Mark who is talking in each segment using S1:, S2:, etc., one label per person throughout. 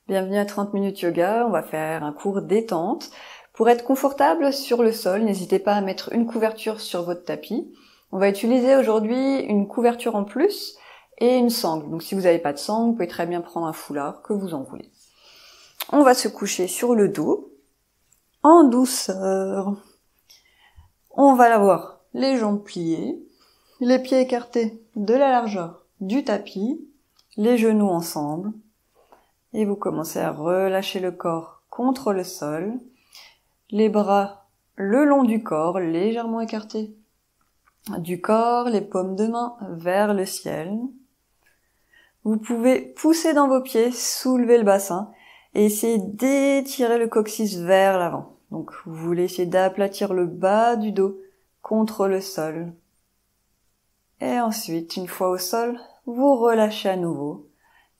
S1: Bienvenue à 30 minutes yoga, on va faire un cours détente. Pour être confortable sur le sol, n'hésitez pas à mettre une couverture sur votre tapis. On va utiliser aujourd'hui une couverture en plus et une sangle. Donc si vous n'avez pas de sangle, vous pouvez très bien prendre un foulard que vous en voulez. On va se coucher sur le dos, en douceur. On va avoir les jambes pliées, les pieds écartés de la largeur du tapis, les genoux ensemble. Et vous commencez à relâcher le corps contre le sol, les bras le long du corps, légèrement écartés du corps, les paumes de main vers le ciel. Vous pouvez pousser dans vos pieds, soulever le bassin et essayer d'étirer le coccyx vers l'avant. Donc vous voulez essayer d'aplatir le bas du dos contre le sol. Et ensuite, une fois au sol, vous relâchez à nouveau.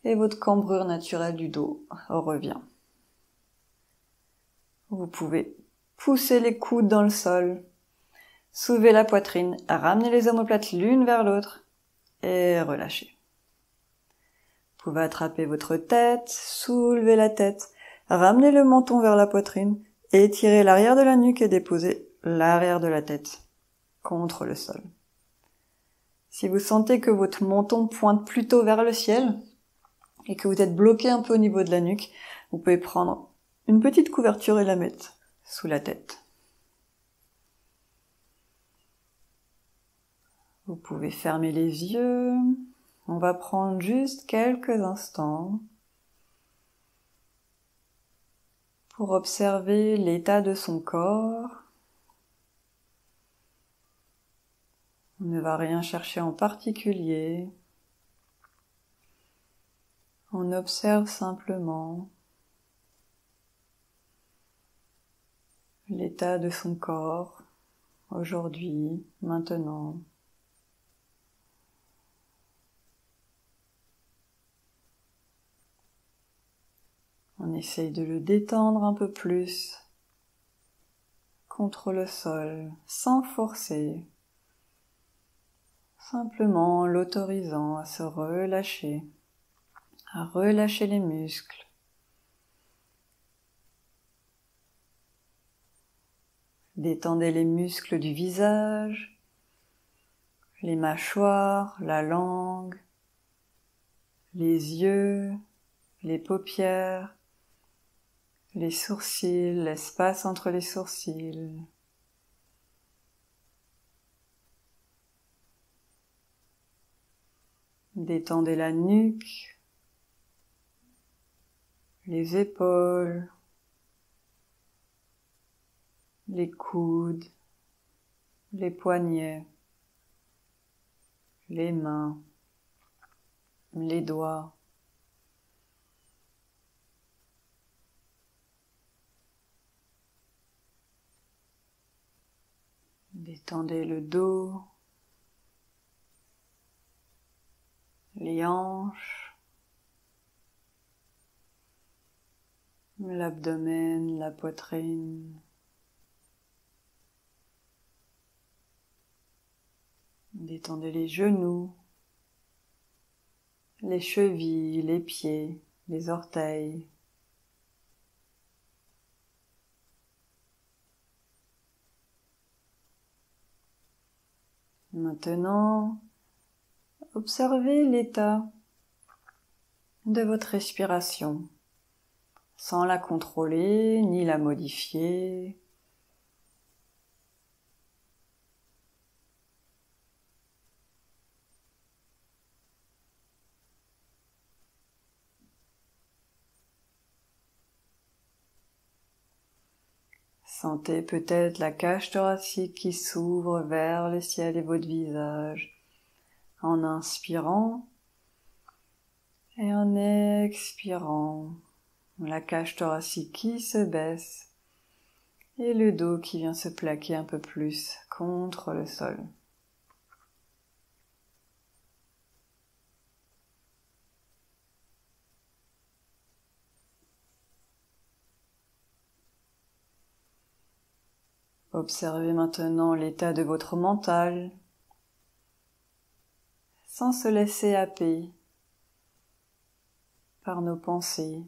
S1: Et votre cambrure naturelle du dos revient. Vous pouvez pousser les coudes dans le sol, soulever la poitrine, ramener les omoplates l'une vers l'autre et relâcher. Vous pouvez attraper votre tête, soulever la tête, ramener le menton vers la poitrine, étirer l'arrière de la nuque et déposer l'arrière de la tête contre le sol. Si vous sentez que votre menton pointe plutôt vers le ciel, et que vous êtes bloqué un peu au niveau de la nuque, vous pouvez prendre une petite couverture et la mettre sous la tête. Vous pouvez fermer les yeux. On va prendre juste quelques instants pour observer l'état de son corps. On ne va rien chercher en particulier. On observe simplement l'état de son corps, aujourd'hui, maintenant. On essaye de le détendre un peu plus contre le sol, sans forcer, simplement en l'autorisant à se relâcher, à relâcher les muscles. Détendez les muscles du visage, les mâchoires, la langue, les yeux, les paupières, les sourcils, l'espace entre les sourcils. Détendez la nuque, les épaules, les coudes, les poignets, les mains, les doigts. Détendez le dos, les hanches, l'abdomen, la poitrine. Détendez les genoux, les chevilles, les pieds, les orteils. Maintenant, observez l'état de votre respiration, sans la contrôler ni la modifier. Sentez peut-être la cage thoracique qui s'ouvre vers le ciel et votre visage en inspirant et en expirant. La cage thoracique qui se baisse et le dos qui vient se plaquer un peu plus contre le sol. Observez maintenant l'état de votre mental, sans se laisser happer par nos pensées,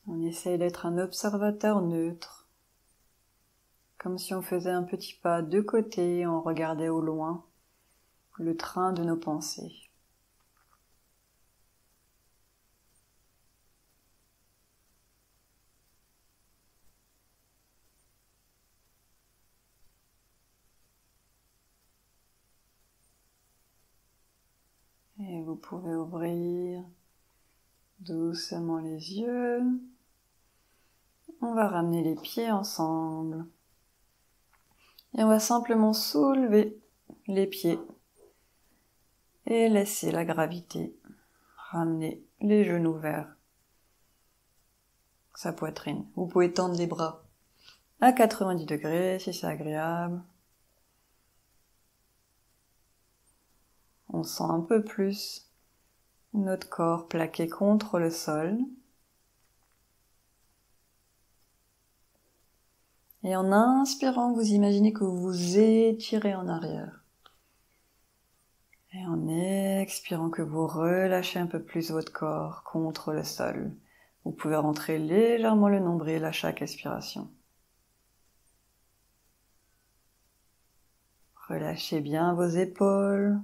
S1: On essaye d'être un observateur neutre, comme si on faisait un petit pas de côté, on regardait au loin le train de nos pensées. Et vous pouvez ouvrir doucement les yeux. On va ramener les pieds ensemble. Et on va simplement soulever les pieds et laisser la gravité ramener les genoux vers sa poitrine. Vous pouvez tendre les bras à 90 degrés si c'est agréable. On sent un peu plus notre corps plaqué contre le sol. Et en inspirant, vous imaginez que vous vous étirez en arrière. Et en expirant, que vous relâchez un peu plus votre corps contre le sol. Vous pouvez rentrer légèrement le nombril à chaque expiration. Relâchez bien vos épaules.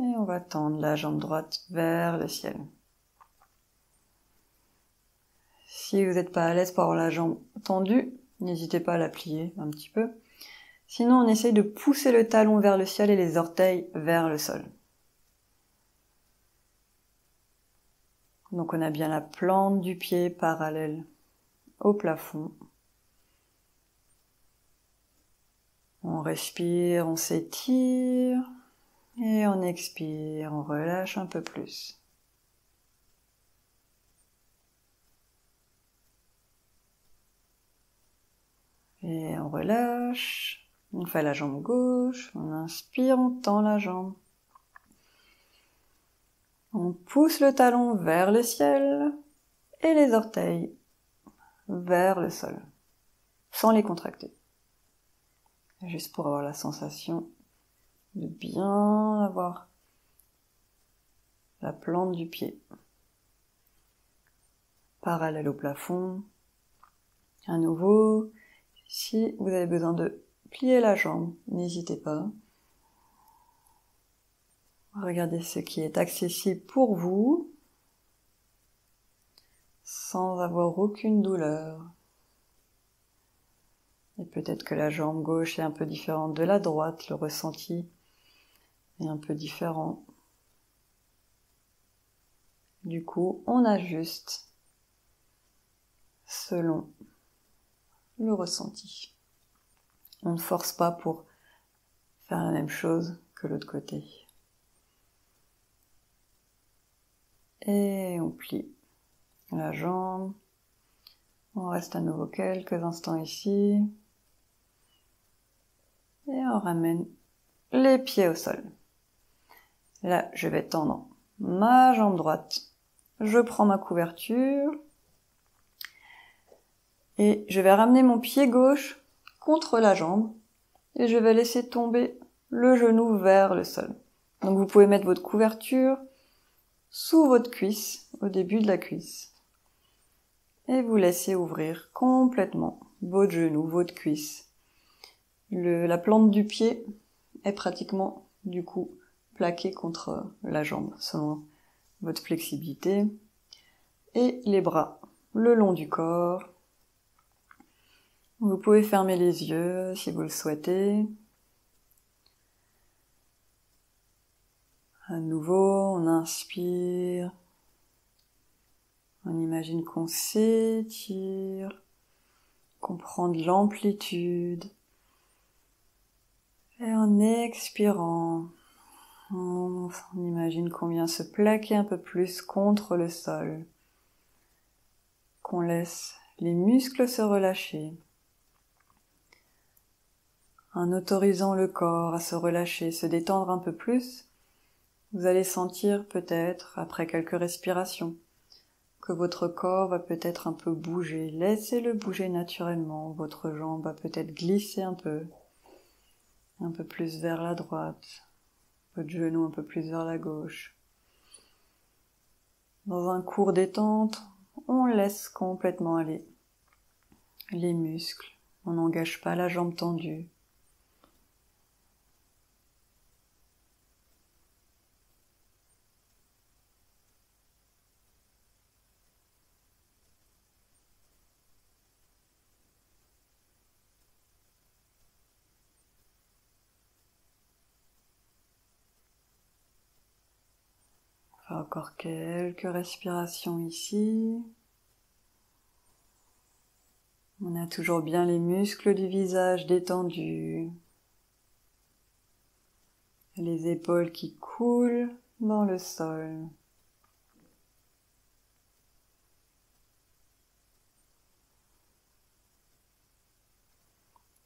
S1: Et on va tendre la jambe droite vers le ciel. Si vous n'êtes pas à l'aise pour avoir la jambe tendue, n'hésitez pas à la plier un petit peu. Sinon, on essaye de pousser le talon vers le ciel et les orteils vers le sol. Donc on a bien la plante du pied parallèle au plafond. On respire, on s'étire et on expire, on relâche un peu plus. Et on relâche, on fait la jambe gauche, on inspire, on tend la jambe. On pousse le talon vers le ciel et les orteils vers le sol, sans les contracter. Juste pour avoir la sensation de bien avoir la plante du pied parallèle au plafond. À nouveau, si vous avez besoin de plier la jambe, n'hésitez pas. Regardez ce qui est accessible pour vous, sans avoir aucune douleur. Et peut-être que la jambe gauche est un peu différente de la droite, le ressenti est un peu différent. Du coup, on ajuste selon le ressenti. On ne force pas pour faire la même chose que l'autre côté. Et on plie la jambe. On reste à nouveau quelques instants ici. Et on ramène les pieds au sol. Là, je vais tendre ma jambe droite. Je prends ma couverture. Et je vais ramener mon pied gauche contre la jambe. Et je vais laisser tomber le genou vers le sol. Donc vous pouvez mettre votre couverture sous votre cuisse, au début de la cuisse. Et vous laissez ouvrir complètement votre genou, votre cuisse. La plante du pied est pratiquement, du coup, plaquée contre la jambe, selon votre flexibilité. Et les bras le long du corps. Vous pouvez fermer les yeux si vous le souhaitez. À nouveau, on inspire. On imagine qu'on s'étire, qu'on prend de l'amplitude. Et en expirant, on imagine qu'on vient se plaquer un peu plus contre le sol. Qu'on laisse les muscles se relâcher. En autorisant le corps à se relâcher, se détendre un peu plus, vous allez sentir peut-être, après quelques respirations, que votre corps va peut-être un peu bouger. Laissez-le bouger naturellement. Votre jambe va peut-être glisser un peu plus vers la droite, votre genou un peu plus vers la gauche. Dans un court détente, on laisse complètement aller les muscles. On n'engage pas la jambe tendue. Encore quelques respirations ici. On a toujours bien les muscles du visage détendus. Les épaules qui coulent dans le sol.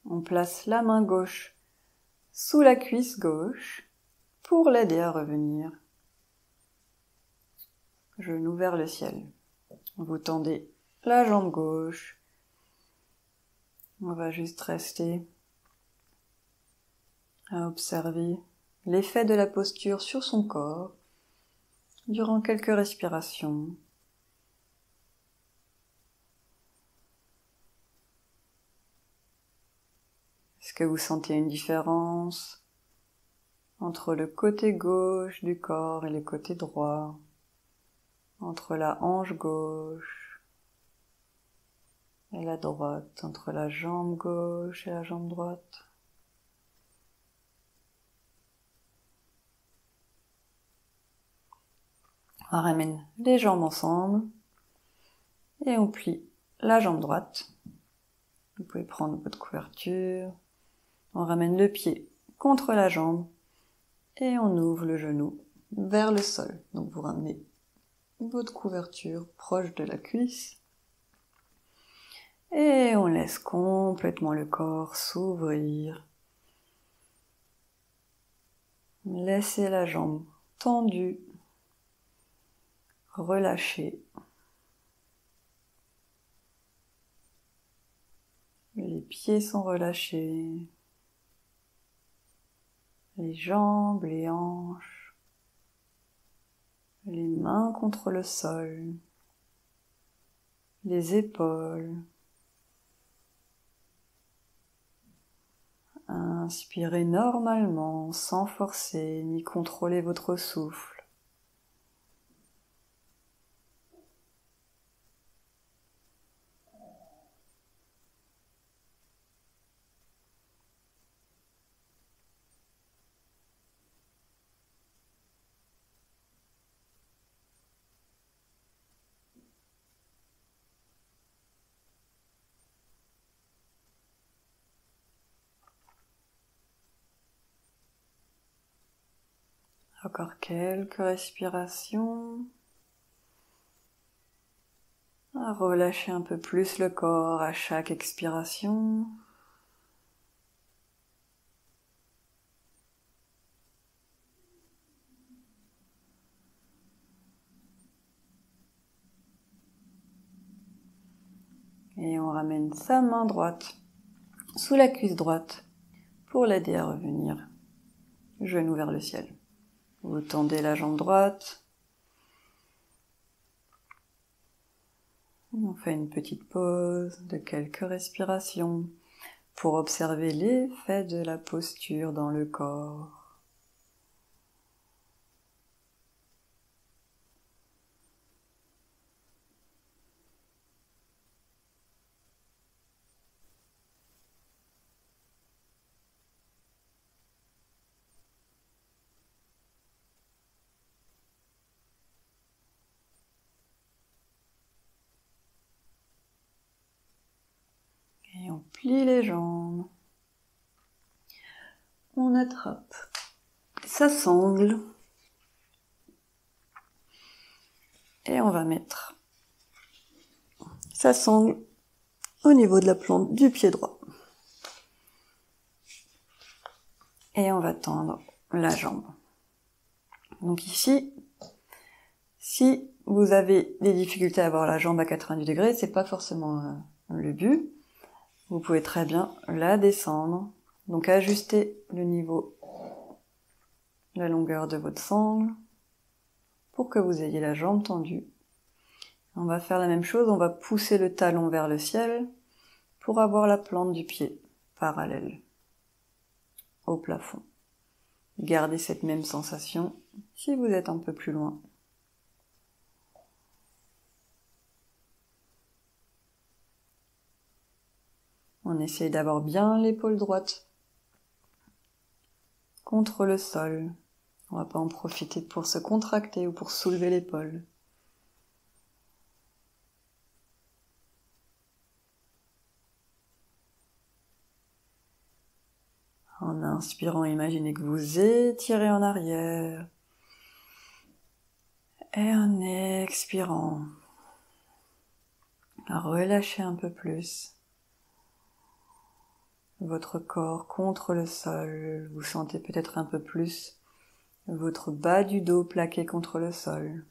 S1: On place la main gauche sous la cuisse gauche pour l'aider à revenir. Genou vers le ciel. Vous tendez la jambe gauche. On va juste rester à observer l'effet de la posture sur son corps durant quelques respirations. Est-ce que vous sentez une différence entre le côté gauche du corps et le côté droit, entre la hanche gauche et la droite, entre la jambe gauche et la jambe droite? On ramène les jambes ensemble et on plie la jambe droite. Vous pouvez prendre votre couverture. On ramène le pied contre la jambe et on ouvre le genou vers le sol. Donc vous ramenez votre couverture proche de la cuisse et on laisse complètement le corps s'ouvrir. Laissez la jambe tendue, relâchez. Les pieds sont relâchés, les jambes, les hanches, les mains contre le sol, les épaules. Inspirez normalement, sans forcer ni contrôler votre souffle. Encore quelques respirations. Relâchez un peu plus le corps à chaque expiration. Et on ramène sa main droite sous la cuisse droite pour l'aider à revenir. Genou vers le ciel. Vous tendez la jambe droite. On fait une petite pause de quelques respirations pour observer l'effet de la posture dans le corps. Et on plie les jambes. On attrape sa sangle. Et on va mettre sa sangle au niveau de la plante du pied droit. Et on va tendre la jambe. Donc ici, Si vous avez des difficultés à avoir la jambe à 90 degrés, c'est pas forcément le but. Vous pouvez très bien la descendre. Donc ajustez le niveau, la longueur de votre sangle pour que vous ayez la jambe tendue. On va faire la même chose, on va pousser le talon vers le ciel pour avoir la plante du pied parallèle au plafond. Gardez cette même sensation si vous êtes un peu plus loin. On essaye d'avoir bien l'épaule droite contre le sol. On va pas en profiter pour se contracter ou pour soulever l'épaule. En inspirant, imaginez que vous étirez en arrière. Et en expirant, relâchez un peu plus votre corps contre le sol. Vous sentez peut-être un peu plus votre bas du dos plaqué contre le sol.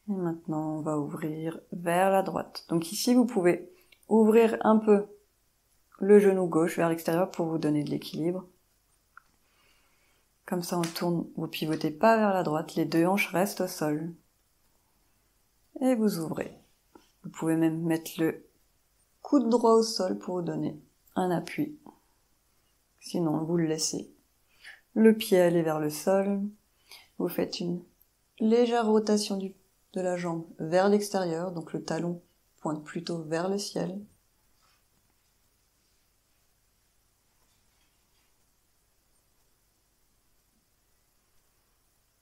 S1: Et maintenant, on va ouvrir vers la droite. Donc ici, vous pouvez ouvrir un peu le genou gauche vers l'extérieur pour vous donner de l'équilibre. Comme ça, on tourne, vous pivotez pas vers la droite, les deux hanches restent au sol. Et vous ouvrez. Vous pouvez même mettre le coude droit au sol pour vous donner un appui. Sinon, vous le laissez. Le pied aller vers le sol. Vous faites une légère rotation de la jambe vers l'extérieur, donc le talon pointe plutôt vers le ciel.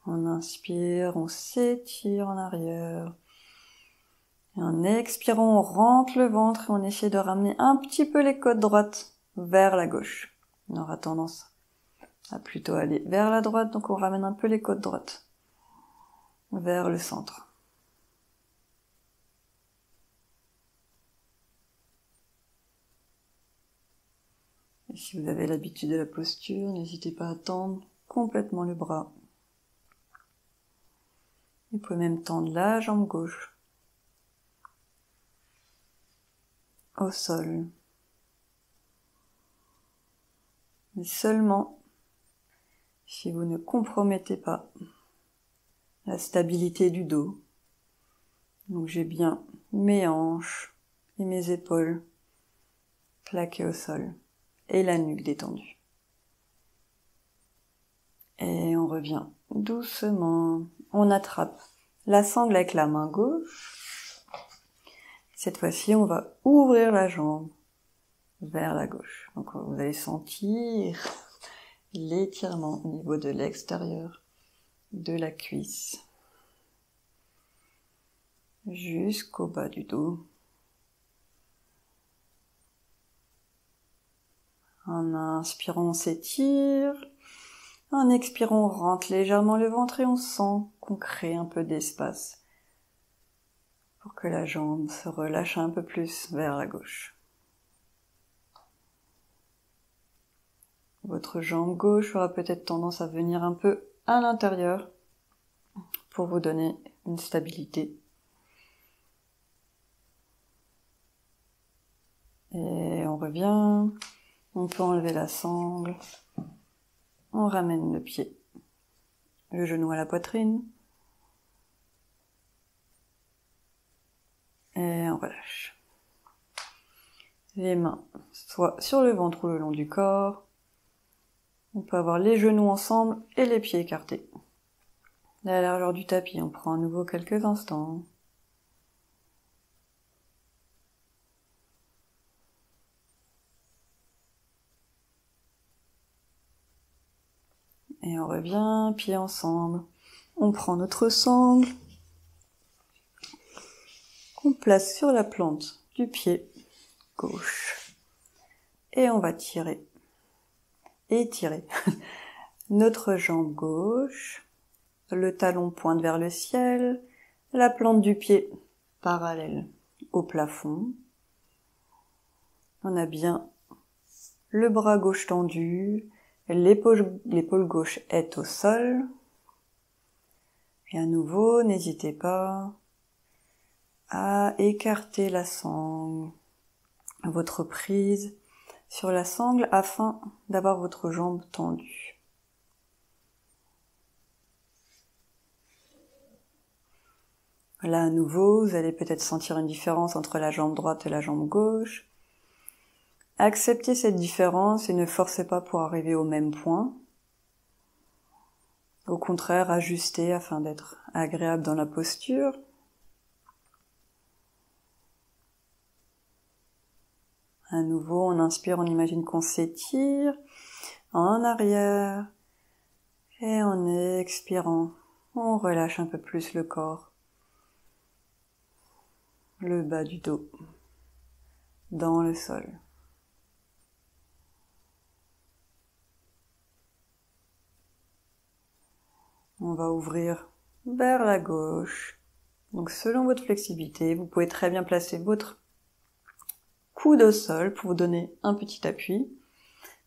S1: On inspire, on s'étire en arrière. Et en expirant, on rentre le ventre et on essaie de ramener un petit peu les côtes droites vers la gauche. On aura tendance à plutôt aller vers la droite, donc on ramène un peu les côtes droites vers le centre. Et si vous avez l'habitude de la posture, n'hésitez pas à tendre complètement le bras. Vous pouvez même tendre la jambe gauche au sol. Mais seulement si vous ne compromettez pas la stabilité du dos. Donc j'ai bien mes hanches et mes épaules plaquées au sol et la nuque détendue. Et on revient doucement. On attrape la sangle avec la main gauche. Cette fois-ci, on va ouvrir la jambe vers la gauche. Donc vous allez sentir l'étirement au niveau de l'extérieur de la cuisse jusqu'au bas du dos. En inspirant, on s'étire. En expirant, on rentre légèrement le ventre et on sent qu'on crée un peu d'espace pour que la jambe se relâche un peu plus vers la gauche. Votre jambe gauche aura peut-être tendance à venir un peu à l'intérieur pour vous donner une stabilité. Et on revient, on peut enlever la sangle, on ramène le pied, le genou à la poitrine, et on relâche. Les mains soit sur le ventre ou le long du corps. On peut avoir les genoux ensemble et les pieds écartés. La largeur du tapis, on prend à nouveau quelques instants. Et on revient, pieds ensemble. On prend notre sangle, qu'on place sur la plante du pied gauche. Et on va tirer, étirer notre jambe gauche. Le talon pointe vers le ciel, la plante du pied parallèle au plafond. On a bien le bras gauche tendu, l'épaule gauche est au sol. Et à nouveau, n'hésitez pas à écarter la sangle, votre prise sur la sangle afin d'avoir votre jambe tendue. Là, à nouveau, vous allez peut-être sentir une différence entre la jambe droite et la jambe gauche. Acceptez cette différence et ne forcez pas pour arriver au même point. Au contraire, ajustez afin d'être agréable dans la posture. À nouveau, on inspire, on imagine qu'on s'étire en arrière. Et en expirant, on relâche un peu plus le corps. Le bas du dos dans le sol. On va ouvrir vers la gauche. Donc selon votre flexibilité, vous pouvez très bien placer votre coude au sol pour vous donner un petit appui.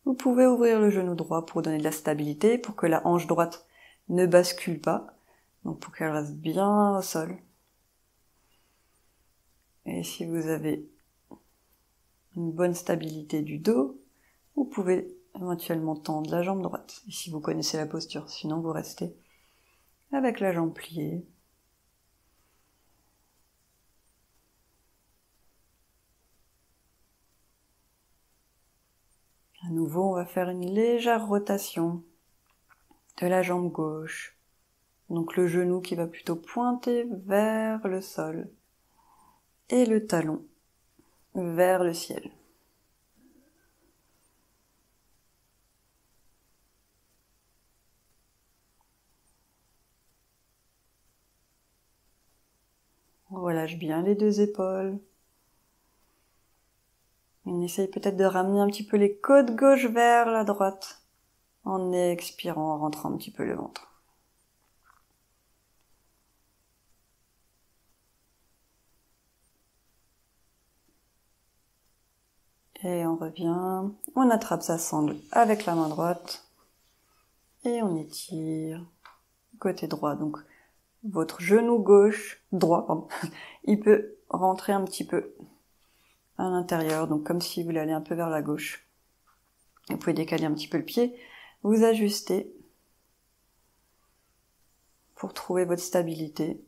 S1: Vous pouvez ouvrir le genou droit pour donner de la stabilité, pour que la hanche droite ne bascule pas. Donc pour qu'elle reste bien au sol. Et si vous avez une bonne stabilité du dos, vous pouvez éventuellement tendre la jambe droite. Et si vous connaissez la posture, sinon vous restez avec la jambe pliée. À nouveau, on va faire une légère rotation de la jambe gauche. Donc le genou qui va plutôt pointer vers le sol et le talon vers le ciel. On relâche bien les deux épaules. On essaye peut-être de ramener un petit peu les côtes gauche vers la droite en expirant, en rentrant un petit peu le ventre. Et on revient, on attrape sa sangle avec la main droite et on étire côté droit. Donc votre genou droit, il peut rentrer un petit peu à l'intérieur, donc comme si vous voulez aller un peu vers la gauche. Vous pouvez décaler un petit peu le pied, vous ajustez pour trouver votre stabilité.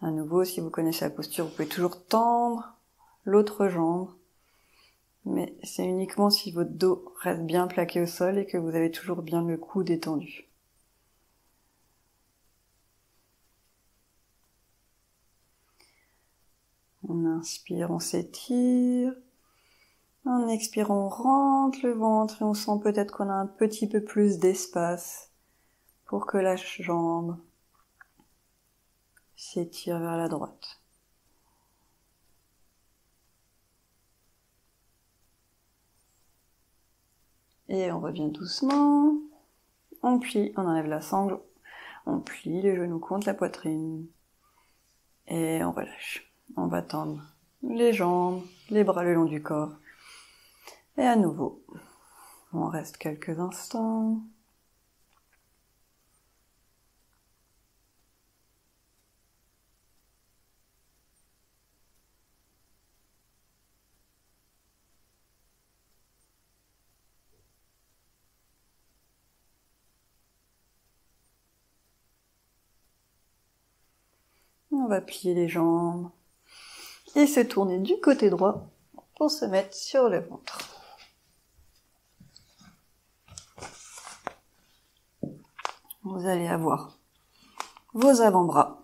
S1: À nouveau, si vous connaissez la posture, vous pouvez toujours tendre l'autre jambe, mais c'est uniquement si votre dos reste bien plaqué au sol et que vous avez toujours bien le cou détendu. On inspire, on s'étire. En expirant, on rentre le ventre et on sent peut-être qu'on a un petit peu plus d'espace pour que la jambe s'étire vers la droite. Et on revient doucement. On plie, on enlève la sangle. On plie les genoux contre la poitrine. Et on relâche. On va tendre les jambes, les bras le long du corps. Et à nouveau, on reste quelques instants. On va plier les jambes et se tourner du côté droit pour se mettre sur le ventre. Vous allez avoir vos avant-bras,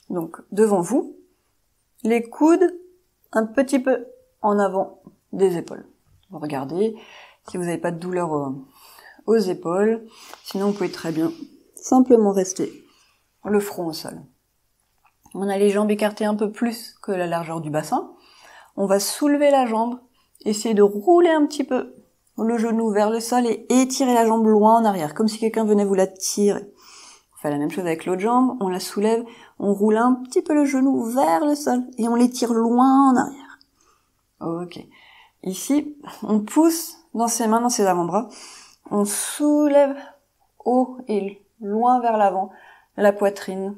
S1: donc devant vous, les coudes un petit peu en avant des épaules. Vous regardez, si vous n'avez pas de douleur aux épaules, sinon vous pouvez très bien simplement rester le front au sol. On a les jambes écartées un peu plus que la largeur du bassin. On va soulever la jambe, essayer de rouler un petit peu le genou vers le sol et étirer la jambe loin en arrière, comme si quelqu'un venait vous la tirer. On fait la même chose avec l'autre jambe, on la soulève, on roule un petit peu le genou vers le sol et on l'étire loin en arrière. Ok. Ici, on pousse dans ses mains, dans ses avant-bras, on soulève haut et loin vers l'avant la poitrine.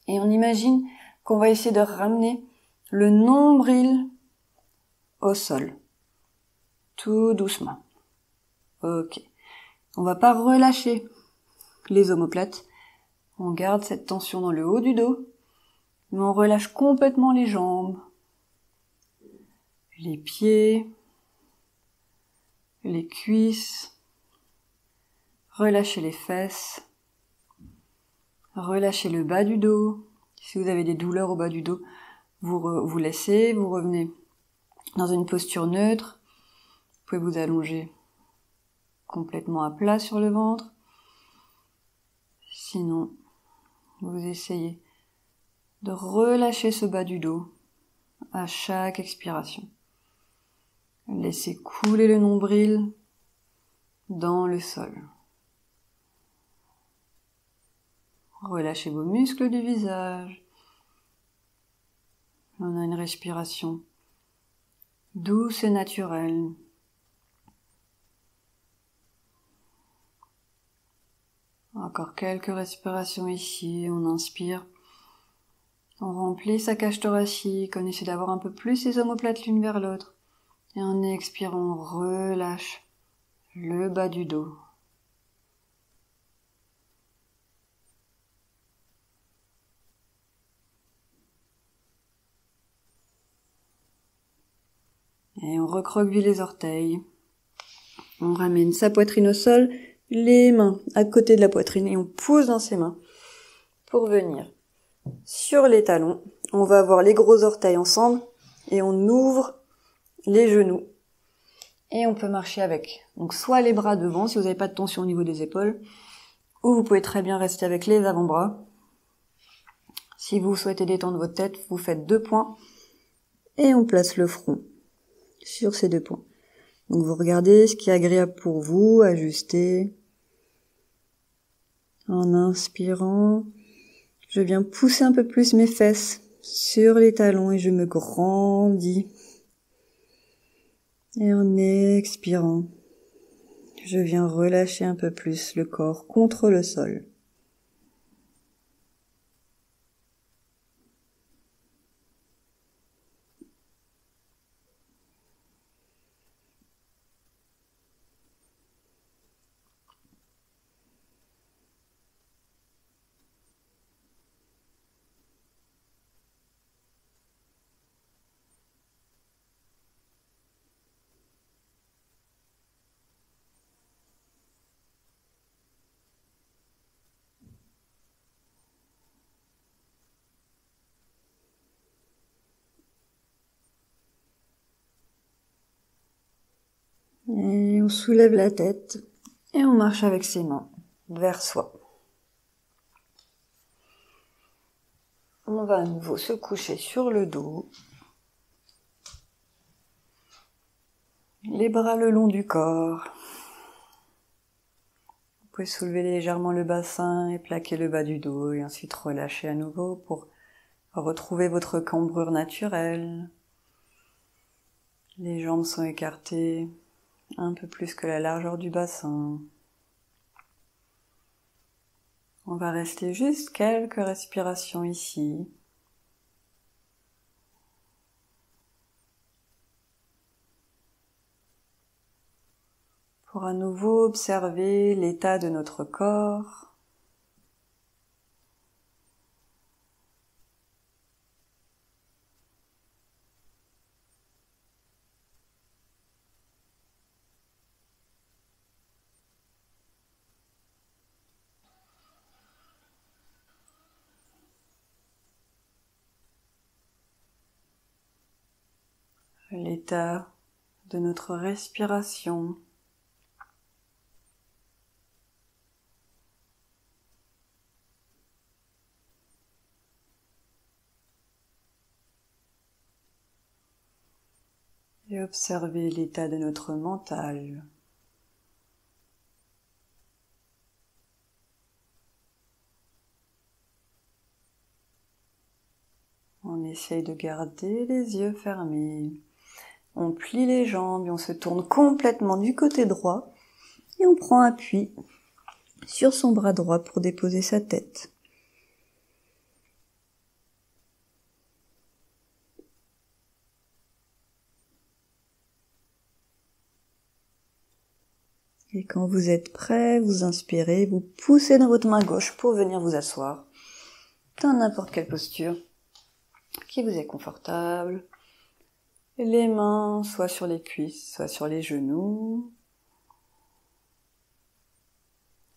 S1: Et on imagine qu'on va essayer de ramener le nombril au sol. Tout doucement. Ok. On va pas relâcher les omoplates. On garde cette tension dans le haut du dos, mais on relâche complètement les jambes, les pieds, les cuisses, relâchez les fesses, relâchez le bas du dos. Si vous avez des douleurs au bas du dos, vous laissez, vous revenez dans une posture neutre. Vous pouvez vous allonger complètement à plat sur le ventre. Sinon, vous essayez de relâcher ce bas du dos à chaque expiration. Laissez couler le nombril dans le sol. Relâchez vos muscles du visage. On a une respiration douce et naturelle. Encore quelques respirations ici. On inspire. On remplit sa cage thoracique. On essaie d'avoir un peu plus les omoplates l'une vers l'autre. Et en expirant, on relâche le bas du dos. Et on recroqueville les orteils. On ramène sa poitrine au sol, les mains à côté de la poitrine et on pousse dans ses mains pour venir sur les talons. On va avoir les gros orteils ensemble et on ouvre les genoux. Et on peut marcher avec. Donc soit les bras devant si vous n'avez pas de tension au niveau des épaules, ou vous pouvez très bien rester avec les avant-bras. Si vous souhaitez détendre votre tête, vous faites 2 points et on place le front sur ces 2 points. Donc vous regardez ce qui est agréable pour vous, ajustez. En inspirant, je viens pousser un peu plus mes fesses sur les talons et je me grandis. Et en expirant, je viens relâcher un peu plus le corps contre le sol. Et on soulève la tête et on marche avec ses mains vers soi. On va à nouveau se coucher sur le dos. Les bras le long du corps. Vous pouvez soulever légèrement le bassin et plaquer le bas du dos et ensuite relâcher à nouveau pour retrouver votre cambrure naturelle. Les jambes sont écartées un peu plus que la largeur du bassin. On va rester juste quelques respirations ici. Pour à nouveau observer l'état de notre corps. L'état de notre respiration. Et observer l'état de notre mental. On essaye de garder les yeux fermés. On plie les jambes et on se tourne complètement du côté droit. Et on prend appui sur son bras droit pour déposer sa tête. Et quand vous êtes prêt, vous inspirez, vous poussez dans votre main gauche pour venir vous asseoir dans n'importe quelle posture qui vous est confortable. Les mains soit sur les cuisses, soit sur les genoux.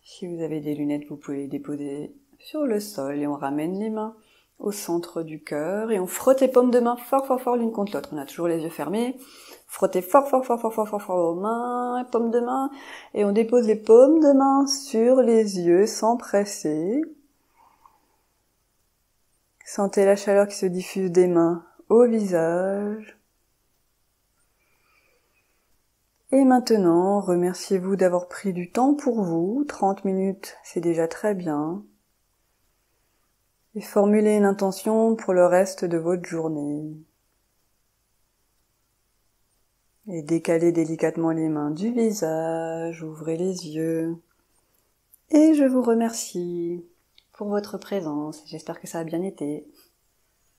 S1: Si vous avez des lunettes, vous pouvez les déposer sur le sol et on ramène les mains au centre du cœur et on frotte les paumes de main fort fort fort l'une contre l'autre. On a toujours les yeux fermés. Frottez fort fort fort fort fort fort fort aux mains, paumes de main et on dépose les paumes de main sur les yeux sans presser. Sentez la chaleur qui se diffuse des mains au visage. Et maintenant, remerciez-vous d'avoir pris du temps pour vous. 30 minutes, c'est déjà très bien. Et formulez une intention pour le reste de votre journée. Et décalez délicatement les mains du visage, ouvrez les yeux. Et je vous remercie pour votre présence. J'espère que ça a bien été.